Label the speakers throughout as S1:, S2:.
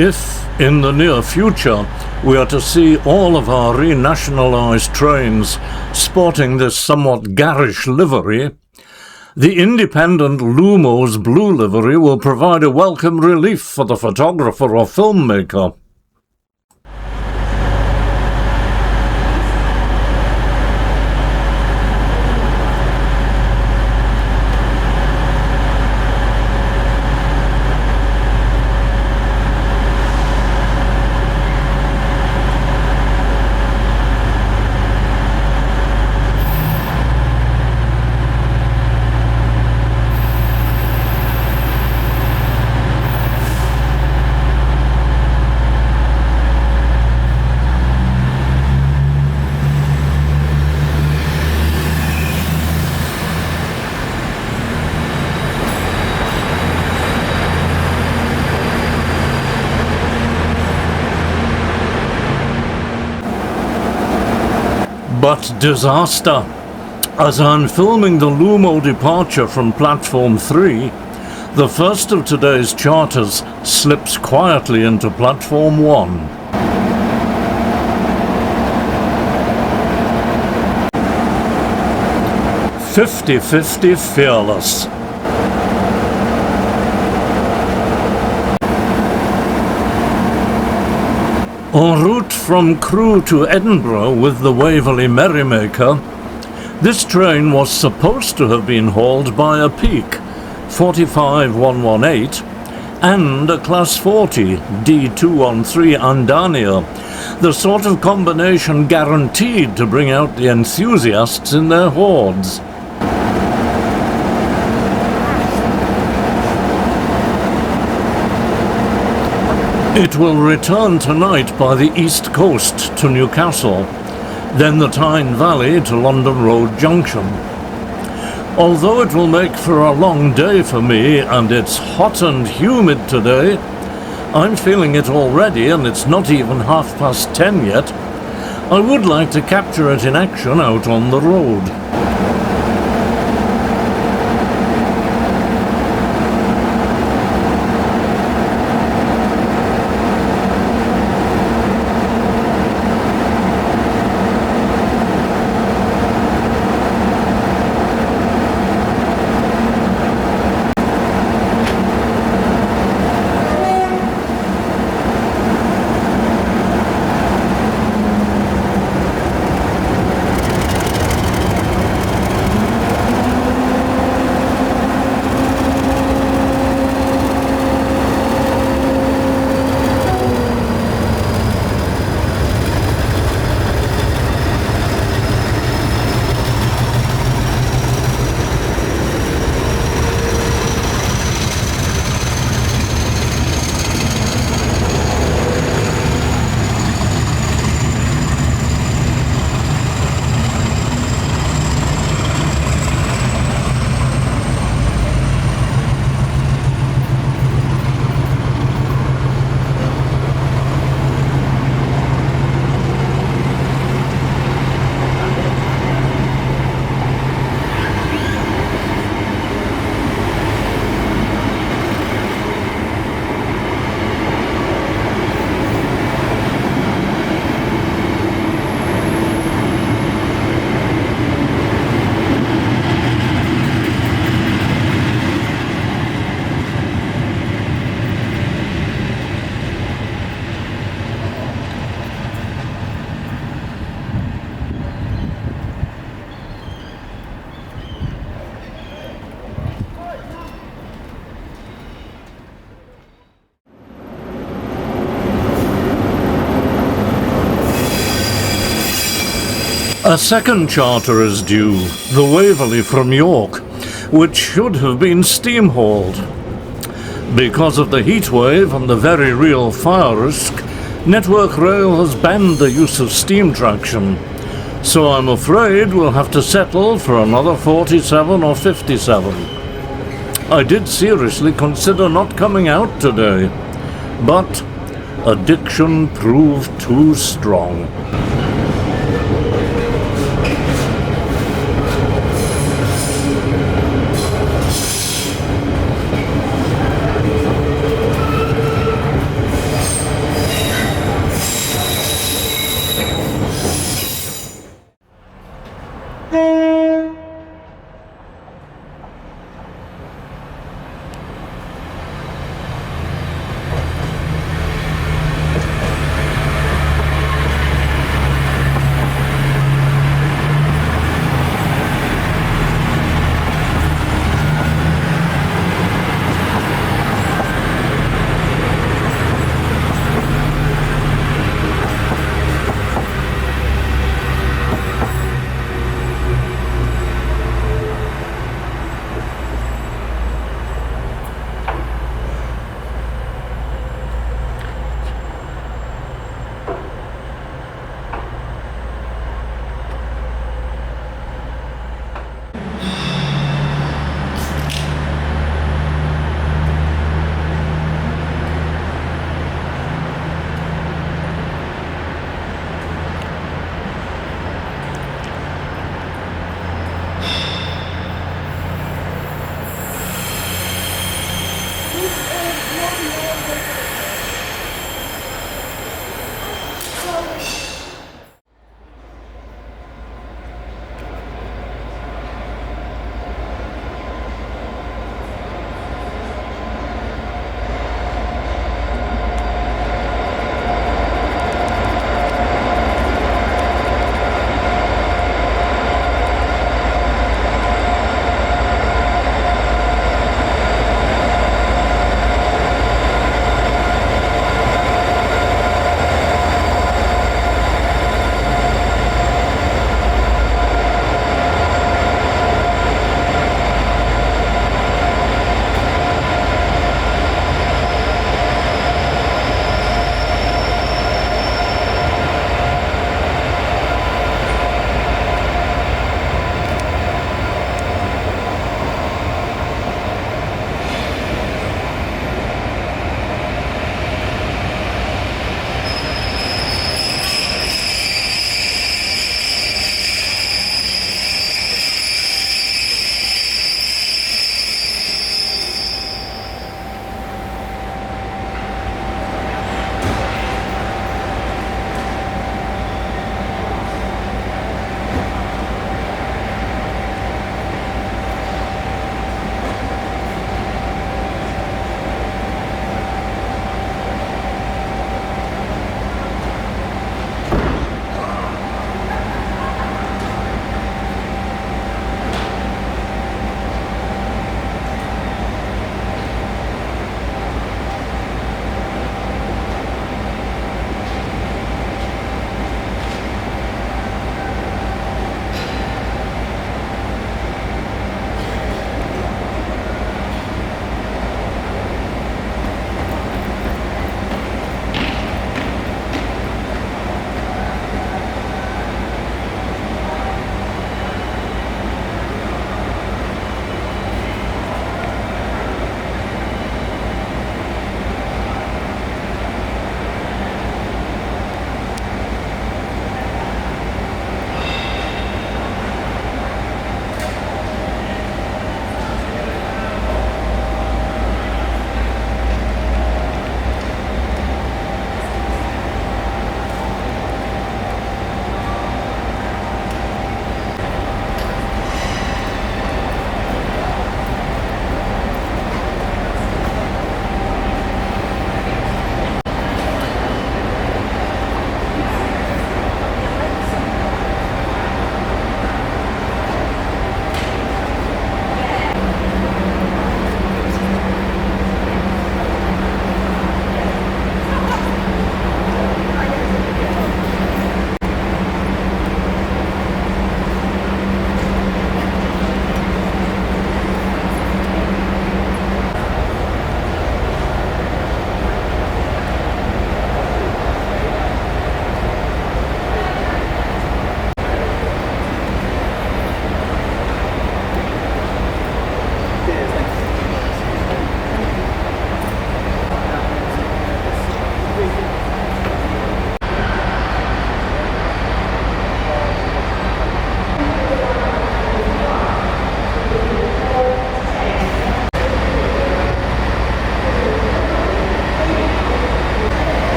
S1: If, in the near future, we are to see all of our renationalised trains sporting this somewhat garish livery, the independent Lumo's blue livery will provide a welcome relief for the photographer or filmmaker. But disaster! As I'm filming the Lumo departure from Platform 3, the first of today's charters slips quietly into Platform 1. "50-50 Fearless." En route from Crewe to Edinburgh with the Waverly Merry Maker, this train was supposed to have been hauled by a Peak 45118 and a Class 40 D213 Andania, the sort of combination guaranteed to bring out the enthusiasts in their hordes. It will return tonight by the east coast to Newcastle, then the Tyne Valley to London Road Junction. Although it will make for a long day for me, and it's hot and humid today, I'm feeling it already and it's not even 10:30 yet, I would like to capture it in action out on the road. A second charter is due, the Waverly from York, which should have been steam-hauled. Because of the heatwave and the very real fire risk, Network Rail has banned the use of steam traction, so I'm afraid we'll have to settle for another 47 or 57. I did seriously consider not coming out today, but addiction proved too strong.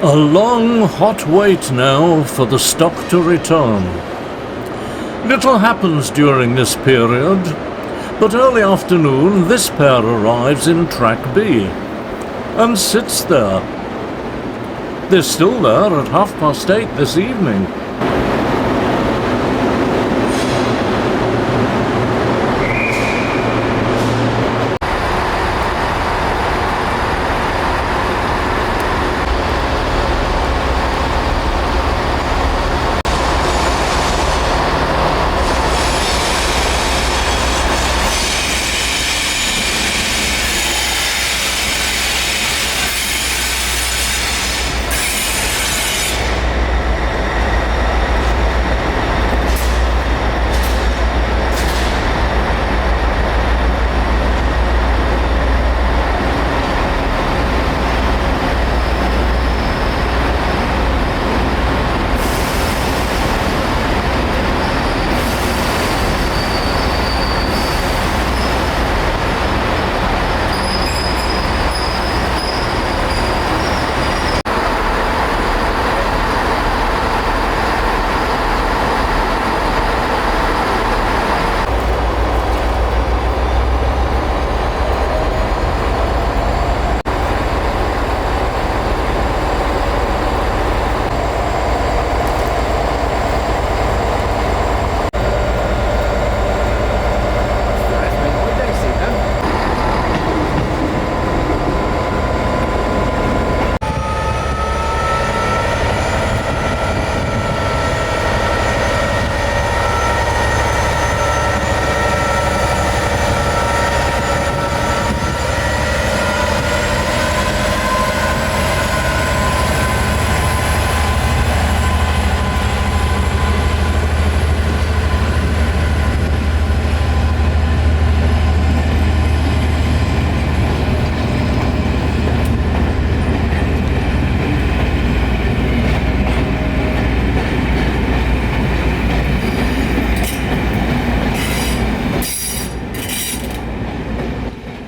S1: A long, hot wait now for the stock to return. Little happens during this period, but early afternoon this pair arrives in Track B and sits there. They're still there at 8:30 this evening.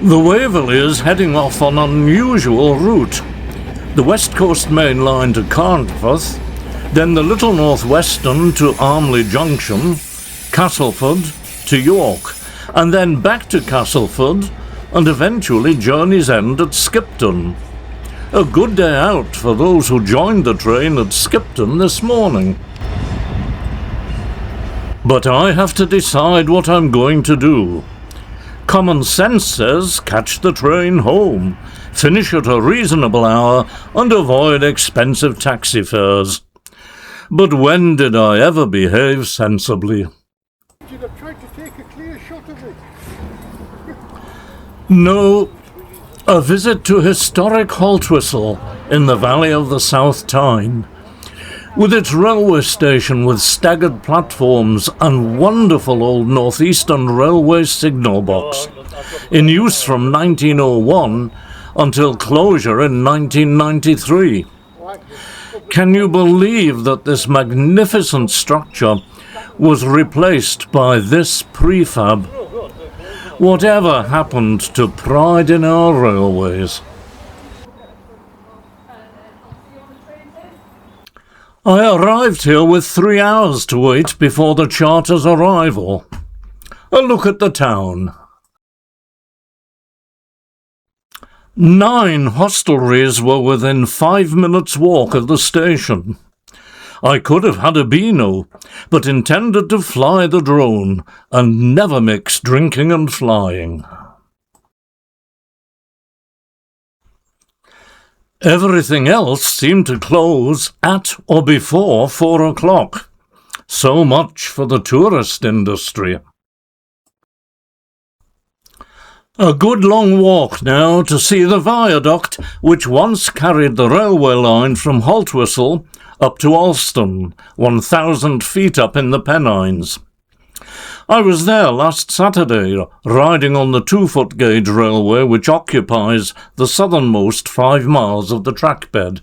S1: The Waverly is heading off on an unusual route. The West Coast Main Line to Carnforth, then the Little North Western to Armley Junction, Castleford to York, and then back to Castleford, and eventually Journey's End at Skipton. A good day out for those who joined the train at Skipton this morning. But I have to decide what I'm going to do. Common sense says catch the train home, finish at a reasonable hour, and avoid expensive taxi fares. But when did I ever behave sensibly?
S2: Should have tried to take a clear shot of it.
S1: No, a visit to historic Haltwhistle in the valley of the South Tyne. With its railway station with staggered platforms and wonderful old Northeastern Railway signal box, in use from 1901 until closure in 1993. Can you believe that this magnificent structure was replaced by this prefab? Whatever happened to pride in our railways? I arrived here with 3 hours to wait before the charter's arrival. A look at the town. 9 hostelries were within 5 minutes' walk of the station. I could have had a Beano, but intended to fly the drone and never mix drinking and flying. Everything else seemed to close at or before 4 o'clock. So much for the tourist industry. A good long walk now to see the viaduct which once carried the railway line from Haltwhistle up to Alston, 1,000 feet up in the Pennines. I was there last Saturday, riding on the 2-foot gauge railway which occupies the southernmost 5 miles of the trackbed.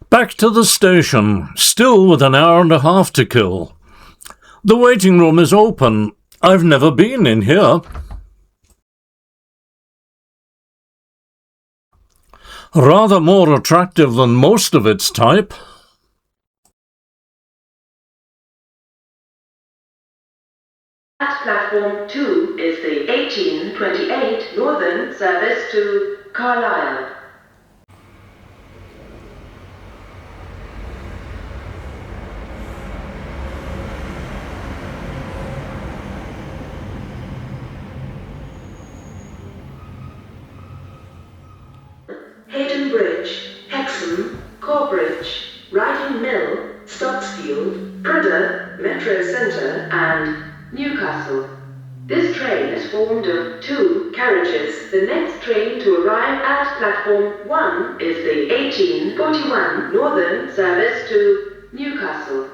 S1: Back to the station, still with an hour and a half to kill. The waiting room is open. I've never been in here. Rather more attractive than most of its type.
S3: At platform 2 is the 1828 Northern service to Carlisle. Hayden Bridge, Hexham, Corbridge, Riding Mill, Stocksfield, Prudhoe, Metro Centre and Newcastle. This train is formed of 2 carriages. The next train to arrive at platform 1 is the 1841 Northern service to Newcastle.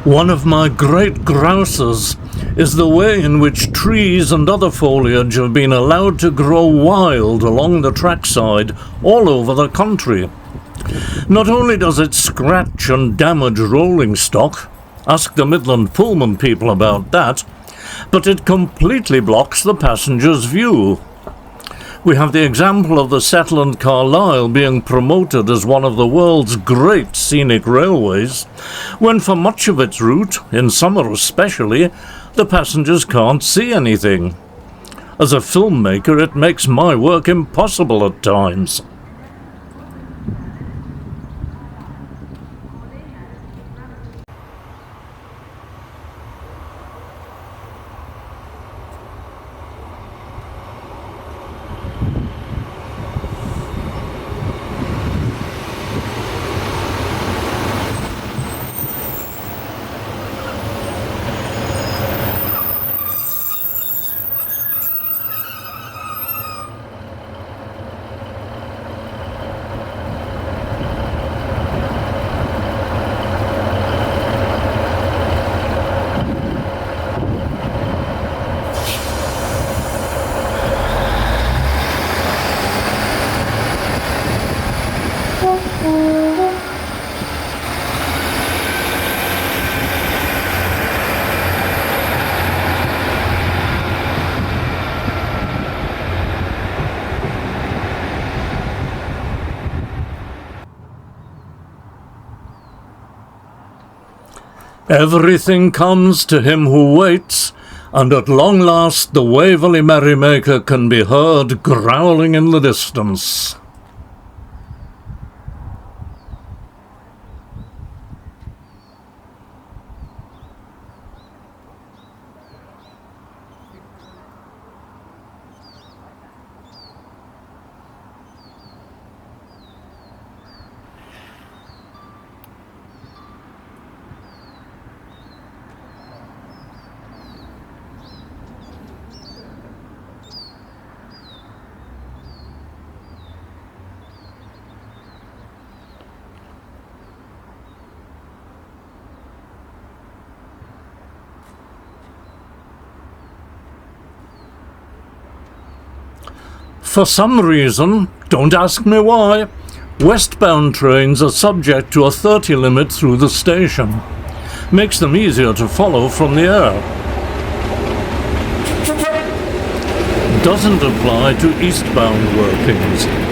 S1: One of my great grouses is the way in which trees and other foliage have been allowed to grow wild along the trackside all over the country. Not only does it scratch and damage rolling stock, ask the Midland Pullman people about that, but it completely blocks the passenger's view. We have the example of the Settlement Carlisle being promoted as one of the world's great scenic railways, when for much of its route, in summer especially, the passengers can't see anything. As a filmmaker, it makes my work impossible at times. Everything comes to him who waits, and at long last the Waverly Merry Maker can be heard growling in the distance. For some reason, don't ask me why, westbound trains are subject to a 30 limit through the station. Makes them easier to follow from the air. Doesn't apply to eastbound workings.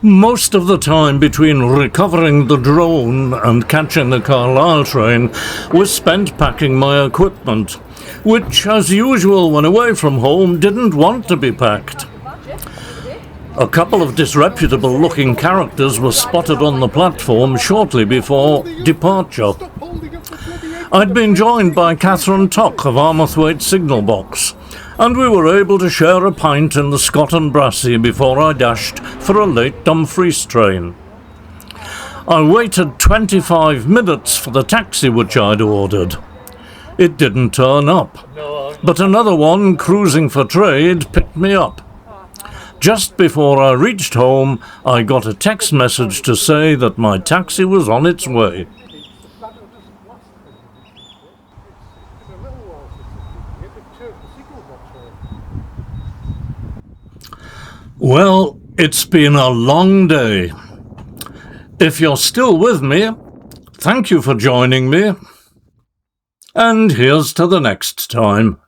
S1: Most of the time between recovering the drone and catching the Carlisle train was spent packing my equipment, which, as usual when away from home, didn't want to be packed. A couple of disreputable-looking characters were spotted on the platform shortly before departure. I'd been joined by Catherine Tock of Armathwaite Signal Box, and we were able to share a pint in the Scott and Brassey before I dashed for a late Dumfries train. I waited 25 minutes for the taxi which I'd ordered. It didn't turn up, but another one cruising for trade picked me up. Just before I reached home, I got a text message to say that my taxi was on its way. Well, it's been a long day. If you're still with me, thank you for joining me. And here's to the next time.